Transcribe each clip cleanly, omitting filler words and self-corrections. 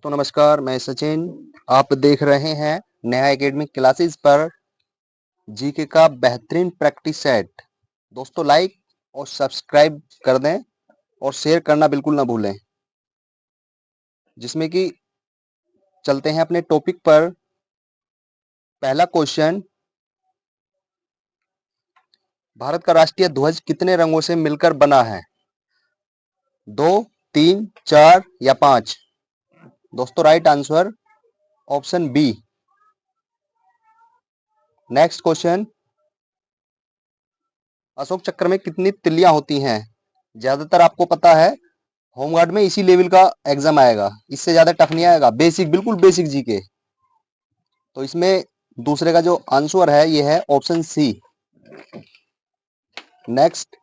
दोस्तों नमस्कार, मैं सचिन। आप देख रहे हैं नेहा एकेडमी क्लासेस पर जीके का बेहतरीन प्रैक्टिस सेट। दोस्तों लाइक और सब्सक्राइब कर दें और शेयर करना बिल्कुल ना भूलें। जिसमें कि चलते हैं अपने टॉपिक पर। पहला क्वेश्चन, भारत का राष्ट्रीय ध्वज कितने रंगों से मिलकर बना है? 2, 3, 4 या 5? दोस्तों right answer option B. Next question, Ashoka Chakra में कितनी तिल्लियां होती हैं? ज्यादातर आपको पता है, होमगार्ड में इसी लेवल का एग्जाम आएगा, इससे ज्यादा टफ नहीं आएगा। बेसिक, बिल्कुल बेसिक जीके। तो इसमें दूसरे का जो आंसर है ये है ऑप्शन सी। नेक्स्ट,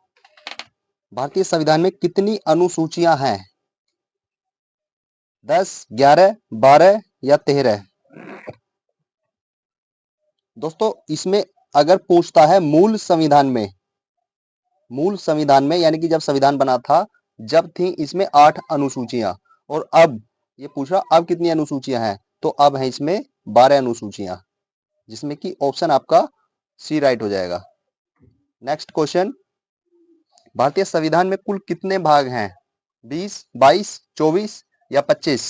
भारतीय संविधान में कितनी अनुसूचियां हैं? 10, 11, 12 या 13? दोस्तों इसमें अगर पूछता है मूल संविधान में यानी कि जब संविधान बना था, जब थी इसमें 8 अनुसूचियां, और अब ये पूछ रहा अब कितनी अनुसूचियां हैं, तो अब है इसमें 12 अनुसूचियां, जिसमें कि ऑप्शन आपका सी राइट हो जाएगा। नेक्स्ट क्वेश्चन, भारतीय संविधान में कुल कितने भाग हैं? 20, 22, 24 या 25?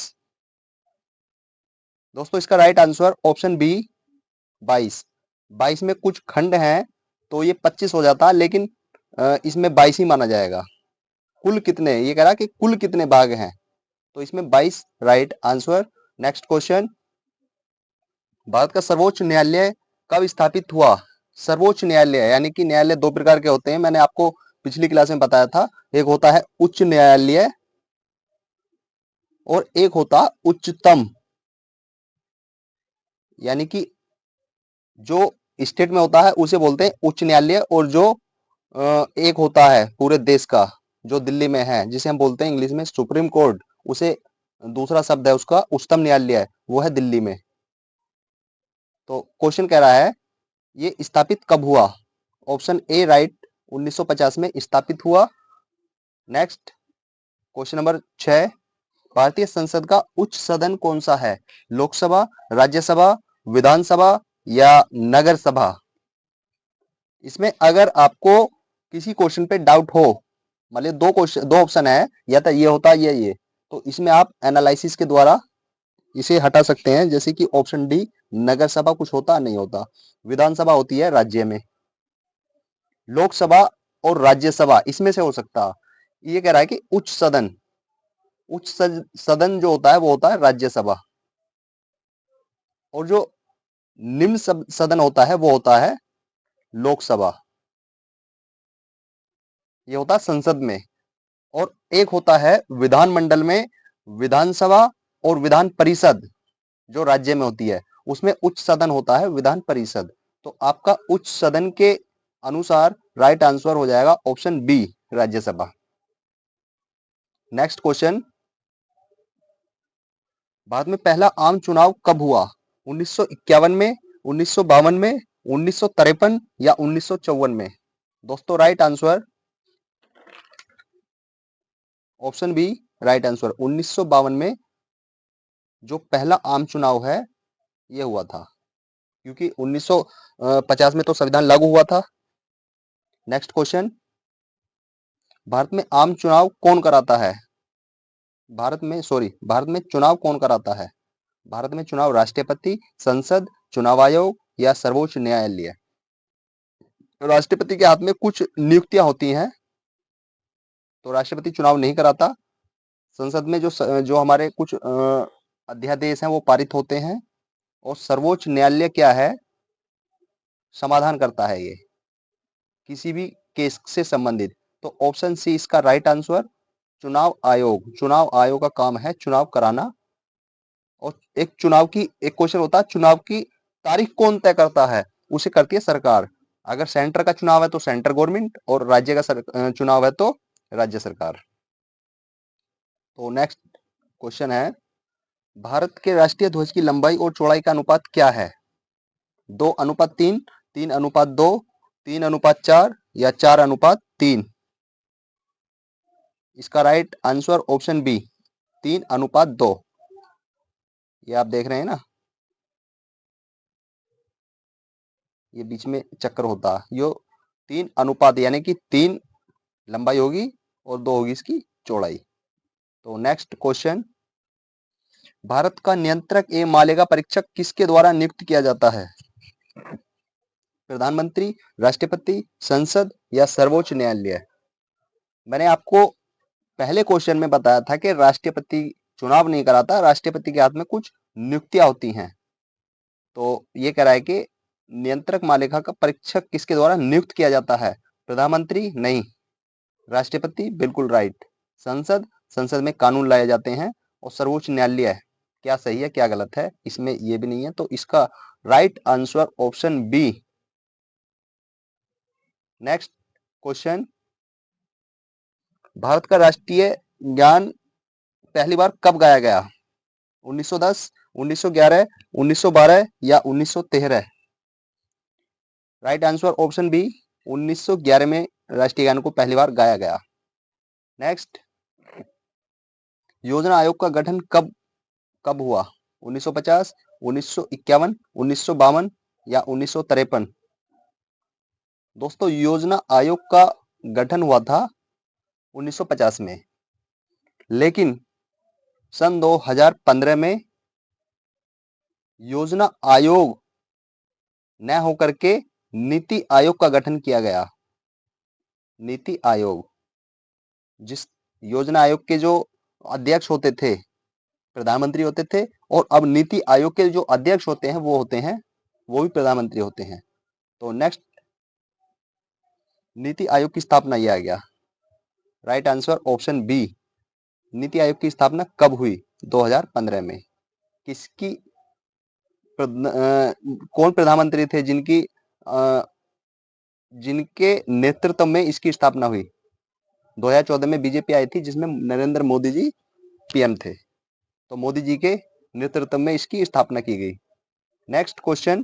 दोस्तों इसका राइट आंसर ऑप्शन बी 22। 22 में कुछ खंड हैं तो ये 25 हो जाता, लेकिन इसमें 22 ही माना जाएगा। कुल कितने, ये कह रहा कि कुल कितने भाग हैं, तो इसमें 22 right answer. Next question, Bharat का सर्वोच्च न्यायालय कब स्थापित हुआ? सर्वोच्च न्यायालय यानी कि न्यायालय दो प्रकार के होते हैं, मैंने आपको पिछली क्लास में बताया था। एक होता है उच्च न्यायालय और एक होता उच्चतम, यानी कि जो स्टेट में होता है उसे बोलते हैं उच्च न्यायालय, और जो एक होता है पूरे देश का, जो दिल्ली में है, जिसे हम बोलते हैं इंग्लिश में सुप्रीम कोर्ट, उसे दूसरा शब्द है उसका उच्चतम न्यायालय, वो है दिल्ली में। तो क्वेश्चन कह रहा है ये स्थापित कब हुआ? ऑप्शन ए राइट, 1950 में स्थापित हुआ। नेक्स्ट क्वेश्चन नंबर 6, भारतीय संसद का उच्च सदन कौन सा है? लोकसभा, राज्यसभा, विधानसभा या नगर सभा? इसमें अगर आपको किसी क्वेश्चन पे डाउट हो, मान लीजिए दो ऑप्शन है, या तो ये होता है या ये, तो इसमें आप एनालिसिस के द्वारा इसे हटा सकते हैं। जैसे कि ऑप्शन डी, नगर सभा कुछ होता नहीं होता, विधानसभा होती है राज्य में, लोकसभा और राज्यसभा इसमें से हो सकता। ये कह रहा है कि उच्च सदन जो होता है वो होता है राज्यसभा, और जो निम्न सदन होता है वो होता है लोकसभा, ये होता है संसद में। और एक होता है विधानमंडल में विधानसभा और विधान परिषद, जो राज्य में होती है, उसमें उच्च सदन होता है विधान परिषद। तो आपका उच्च सदन के अनुसार राइट आंसर हो जाएगा option B, Rajya Sabha. Next question, Bharat में पहला आम चुनाव कब हुआ? 1951 में, 1952 में, 1953 या 1954 में? दोस्तों right answer option B right answer, 1952 में जो पहला आम चुनाव है ये हुआ था, क्योंकि 1950 में तो संविधान लागू हुआ था। नेक्स्ट क्वेश्चन, भारत में आम चुनाव कौन कराता है? भारत में चुनाव कौन कराता है? भारत में चुनाव राष्ट्रपति, संसद, चुनाव आयोग या सर्वोच्च न्यायालय? राष्ट्रपति के हाथ में कुछ नियुक्तियां होती हैं, तो राष्ट्रपति चुनाव नहीं कराता। संसद में जो हमारे कुछ अध्यादेश हैं वो पारित होते हैं, और सर्वोच्च न्यायालय क्या है, समाधान करता है ये किसी भी केस से संबंधित। तो ऑप्शन सी इसका राइट आंसर, चुनाव आयोग का काम है चुनाव कराना। और एक क्वेश्चन होता है, चुनाव की तारीख कौन तय करता है? उसे करती है सरकार। अगर सेंटर का चुनाव है तो सेंटर गवर्नमेंट, और राज्य का चुनाव है तो राज्य सरकार। तो नेक्स्ट क्वेश्चन है, भारत के राष्ट्रीय ध्वज की लंबाई और चौड़ाई का अनुपात क्या है? 2:3, 3:2, 3:4 या 4:3? इसका राइट आंसर ऑप्शन बी, 3:2। ये आप देख रहे हैं ना, ये बीच में चक्कर होता है। यो 3 अनुपात यानी कि 3 लंबाई होगी और 2 होगी इसकी चौड़ाई। तो नेक्स्ट क्वेश्चन, भारत का नियंत्रक एवं मालिका परीक्षक किसके द्वारा नियुक्त किया जाता है? प्रधानमंत्री, राष्ट्रपति, संसद या सर्वोच्च न्यायालय? मैंने आपको पहले क्वेश्चन में बताया था कि राष्ट्रपति चुनाव नहीं कराता, राष्ट्रपति के हाथ में कुछ नियुक्तियां होती हैं। तो ये कह रहा है कि नियंत्रक मालिका का परीक्षक किसके द्वारा नियुक्त किया जाता है? प्रधानमंत्री नहीं, राष्ट्रपति बिल्कुल राइट, संसद, संसद में कानून लाए जाते हैं, और सर्वोच्च न्यायालय। क्या सही है क्या गलत है इसमें ये भी नहीं है, तो इसका right answer option B. Next question, Bharat का राष्ट्रीय गान पहली बार कब गाया गया? 1910, 1911, 1912 या 1913? राइट आंसर ऑप्शन बी, 1911 में राष्ट्रीय गान को पहली बार गाया गया। नेक्स्ट, योजना आयोग का गठन कब कब हुआ? 1950, 1951, 1952 या 1953? दोस्तों, योजना आयोग का गठन हुआ था 1950 में, लेकिन सन 2015 में योजना आयोग न होकर के नीति आयोग का गठन किया गया। नीति आयोग, जिस योजना आयोग के जो अध्यक्ष होते थे प्रधानमंत्री होते थे, और अब नीति आयोग के जो अध्यक्ष होते हैं वो भी प्रधानमंत्री होते हैं। तो नेक्स्ट, नीति आयोग की स्थापना किया गया। Right answer option B, NITI Aayog की स्थापना कब हुई? 2015 में। किसकी कौन प्रधानमंत्री थे जिनके नेतृत्व में इसकी स्थापना हुई? 2014 में बीजेपी आई थी, जिसमें नरेंद्र मोदी जी पीएम थे, तो मोदी जी के नेतृत्व में इसकी स्थापना की गई। Next question,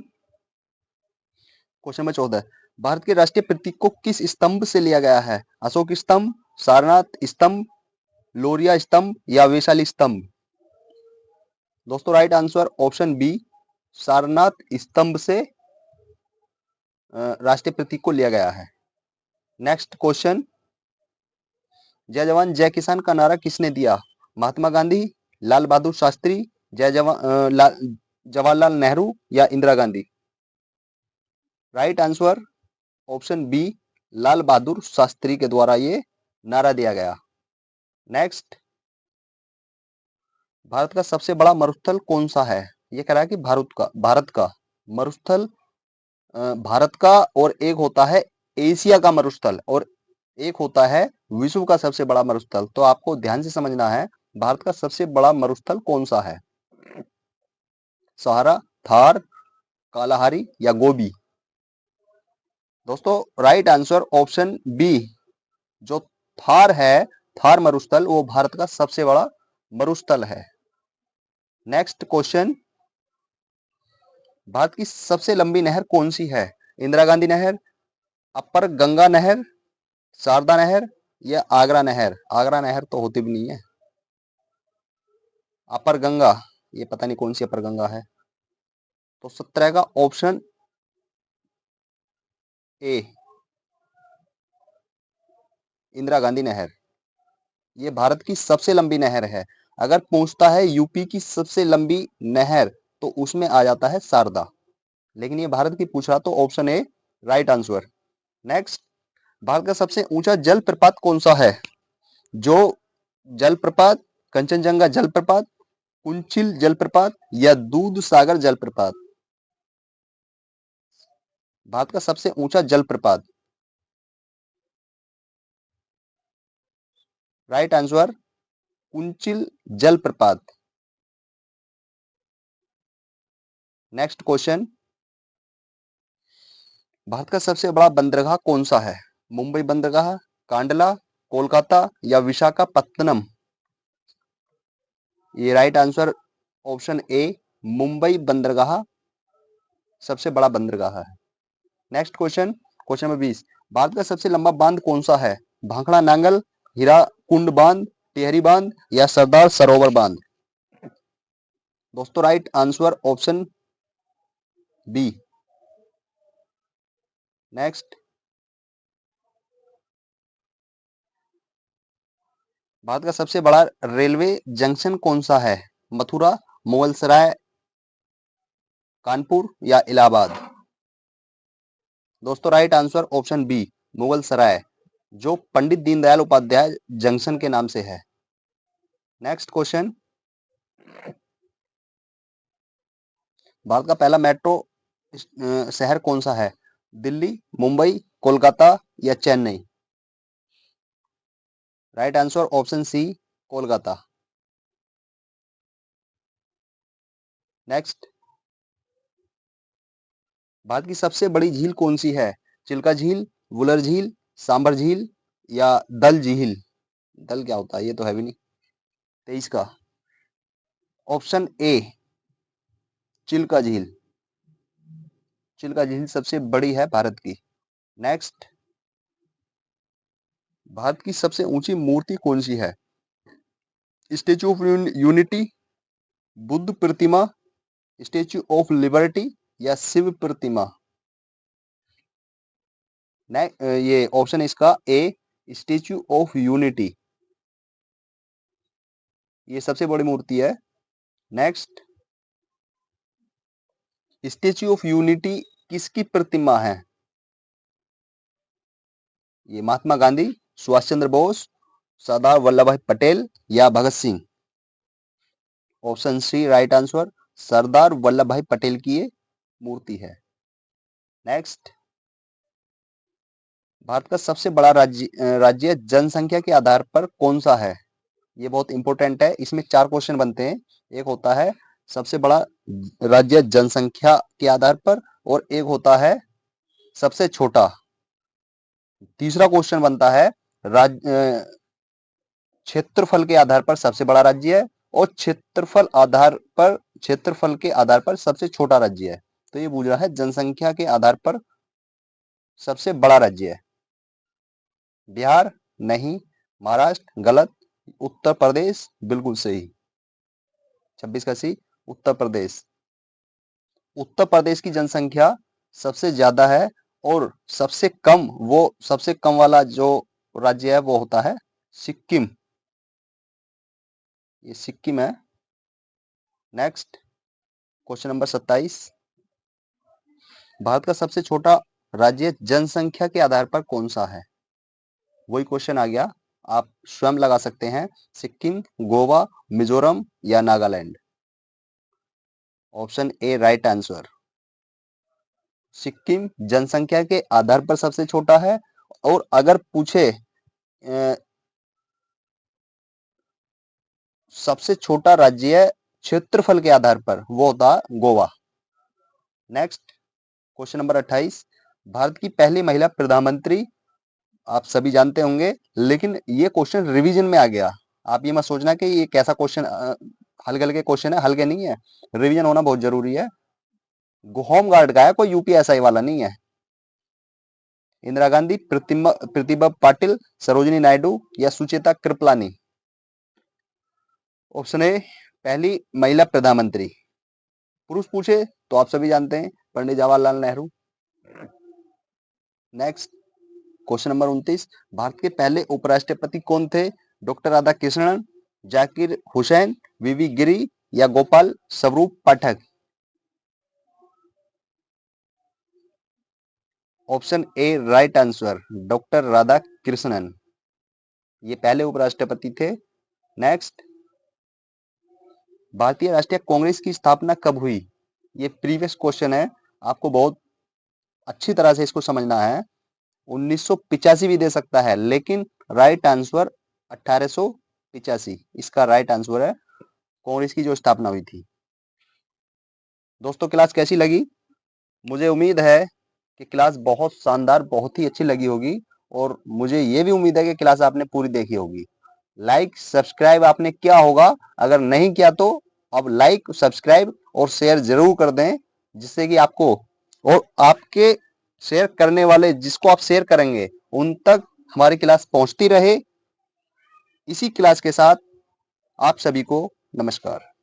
question number 14, Bharat के राष्ट्रीय प्रतीक को किस स्तंभ से लिया गया है? अशोक स्तंभ, सारनाथ स्तंभ, लोरिया स्तंभ या वैशाली स्तंभ? दोस्तों, right answer option B, Sarnath स्तंभ से राष्ट्रीय प्रतीक को लिया गया है। नेक्स्ट क्वेश्चन, जय जवान जय किसान का नारा किसने दिया? महात्मा गांधी, लाल बहादुर शास्त्री, जवाहरलाल नेहरू या Indira Gandhi? Right answer option B, Lal Bahadur Shastri के द्वारा ये नारा दिया गया। नेक्स्ट, भारत का सबसे बड़ा मरुस्थल कौन सा है? ये कह रहा है कि भारत का मरुस्थल, भारत का, और एक होता है एशिया का मरुस्थल, और एक होता है विश्व का सबसे बड़ा मरुस्थल। तो आपको ध्यान से समझना है, भारत का सबसे बड़ा मरुस्थल कौन सा है? सहारा, थार, कालाहारी या गोबी? दोस्तों, राइट आंसर ऑप्शन बी, जो थार है, थार मरुस्थल, वो भारत का सबसे बड़ा मरुस्थल है। नेक्स्ट क्वेश्चन, भारत की सबसे लंबी नहर कौन सी है? इंदिरा गांधी नहर, अपर गंगा नहर, शारदा नहर या आगरा नहर? आगरा नहर तो होती भी नहीं है। अपर गंगा, ये पता नहीं कौन सी अपर गंगा है। तो 17 का ऑप्शन ए, इंदिरा गांधी नहर, ये भारत की सबसे लंबी नहर है। अगर पूछता है यूपी की सबसे लंबी नहर, तो उसमें आ जाता है शारदा, लेकिन ये भारत की पूछ रहा, तो option A right answer. Next, Bharat का सबसे ऊंचा जलप्रपात कौन सा है? जो जलप्रपात, कंचनजंगा जलप्रपात, कुंचिल जलप्रपात या दूध सागर जलप्रपात? भारत का सबसे ऊंचा जलप्रपात, राइट आंसर कुंचिल जलप्रपात। नेक्स्ट क्वेश्चन, भारत का सबसे बड़ा बंदरगाह कौन सा है? मुंबई बंदरगाह, कांडला, कोलकाता या विशाखापत्तनम? ये right answer option A, Mumbai बंदरगाह सबसे बड़ा बंदरगाह है। Next question, question number 20, Bharat का सबसे लंबा बांध कौन सा है? भाखड़ा नांगल, हीराकुंड बांध, टिहरी बांध या सरदार सरोवर बांध? दोस्तों right answer option B. Next, Bharat का सबसे बड़ा रेलवे जंक्शन कौन सा है? मथुरा, मुगलसराय, कानपुर या इलाहाबाद? दोस्तों right answer option B, Mughalsarai, जो पंडित दीनदयाल उपाध्याय जंक्शन के नाम से है। नेक्स्ट क्वेश्चन, भारत का पहला मेट्रो शहर कौन सा है? दिल्ली, मुंबई, कोलकाता या Chennai? Right answer option C, Kolkata. Next, Bharat की सबसे बड़ी झील कौन सी है? चिल्का झील, वुलर झील, सांबर झील या दल झील? दल क्या होता है, ये तो है भी नहीं। 23 का ऑप्शन ए, चिल्का झील। चिल्का झील सबसे बड़ी है भारत की। नेक्स्ट, भारत की सबसे ऊंची मूर्ति कौन सी है? Statue of unity, Buddha Pratima, statue of liberty या शिव प्रतिमा? ये ऑप्शन इसका ए, स्टेच्यू ऑफ यूनिटी, ये सबसे बड़ी मूर्ति है। नेक्स्ट, स्टेच्यू ऑफ यूनिटी किसकी प्रतिमा है? ये महात्मा गांधी, सुभाष चंद्र बोस, सरदार वल्लभ भाई पटेल या Bhagat Singh? Option C right answer, Sardar Vallabh Bhai Patel की ये मूर्ति है। नेक्स्ट, भारत का सबसे बड़ा राज्य जनसंख्या के आधार पर कौन सा है? ये बहुत इंपॉर्टेंट है, इसमें 4 क्वेश्चन बनते हैं। एक होता है सबसे बड़ा राज्य जनसंख्या के आधार पर, और एक होता है सबसे छोटा। तीसरा क्वेश्चन बनता है क्षेत्रफल के आधार पर सबसे बड़ा राज्य है, और क्षेत्रफल के आधार पर सबसे छोटा राज्य है। तो ये पूछ रहा है जनसंख्या के आधार पर सबसे बड़ा राज्य है। बिहार नहीं, महाराष्ट्र गलत, उत्तर प्रदेश बिल्कुल सही। 26 का सी, उत्तर प्रदेश। उत्तर प्रदेश की जनसंख्या सबसे ज्यादा है, और सबसे कम वाला जो राज्य है वो होता है सिक्किम। ये सिक्किम है। नेक्स्ट, क्वेश्चन नंबर 27, भारत का सबसे छोटा राज्य जनसंख्या के आधार पर कौन सा है? वही क्वेश्चन आ गया, आप स्वयं लगा सकते हैं। सिक्किम, गोवा, मिजोरम या Nagaland? Option A right answer, Sikkim जनसंख्या के आधार पर सबसे छोटा है। और अगर पूछे सबसे छोटा राज्य क्षेत्रफल के आधार पर, वो होता Goa. Next, question number 28, Bharat की पहली महिला प्रधानमंत्री आप सभी जानते होंगे, लेकिन ये क्वेश्चन रिवीजन में आ गया। आप ये मत सोचना कि ये कैसा क्वेश्चन, हल्के हल्के क्वेश्चन है, हल्के नहीं है, रिवीजन होना बहुत जरूरी है। होम गार्ड का है, कोई यूपीएसआई वाला नहीं है। इंदिरा गांधी, प्रतिभा पाटिल, सरोजिनी नायडू या सुचेता कृपलानी? ऑप्शन ए, पहली महिला प्रधानमंत्री। पुरुष पूछे तो आप सभी जानते हैं, Pandit Jawaharlal Nehru. Next, question number 29, Bharat के पहले उपराष्ट्रपति कौन थे? डॉक्टर राधाकृष्णन, जाकिर हुसैन, वीवी गिरी या Gopal Swarup Pathak? Option A right answer, doctor Radhakrishnan, ये पहले उपराष्ट्रपति थे। नेक्स्ट, भारतीय राष्ट्रीय कांग्रेस की स्थापना कब हुई? ये प्रीवियस क्वेश्चन है, आपको बहुत अच्छी तरह से इसको समझना है। 1985 भी दे सकता है, लेकिन राइट आंसर 1885 इसका राइट आंसर है, कांग्रेस की जो स्थापना हुई थी। दोस्तों क्लास कैसी लगी? मुझे उम्मीद है कि क्लास बहुत शानदार, बहुत ही अच्छी लगी होगी, और मुझे ये भी उम्मीद है कि क्लास आपने पूरी देखी होगी। लाइक सब्सक्राइब आपने किया होगा, अगर नहीं किया तो अब लाइक सब्सक्राइब और शेयर जरूर कर दें, जिससे कि आपको और आपके शेयर करने वाले जिसको आप शेयर करेंगे उन तक हमारी क्लास पहुंचती रहे। इसी क्लास के साथ आप सभी को नमस्कार।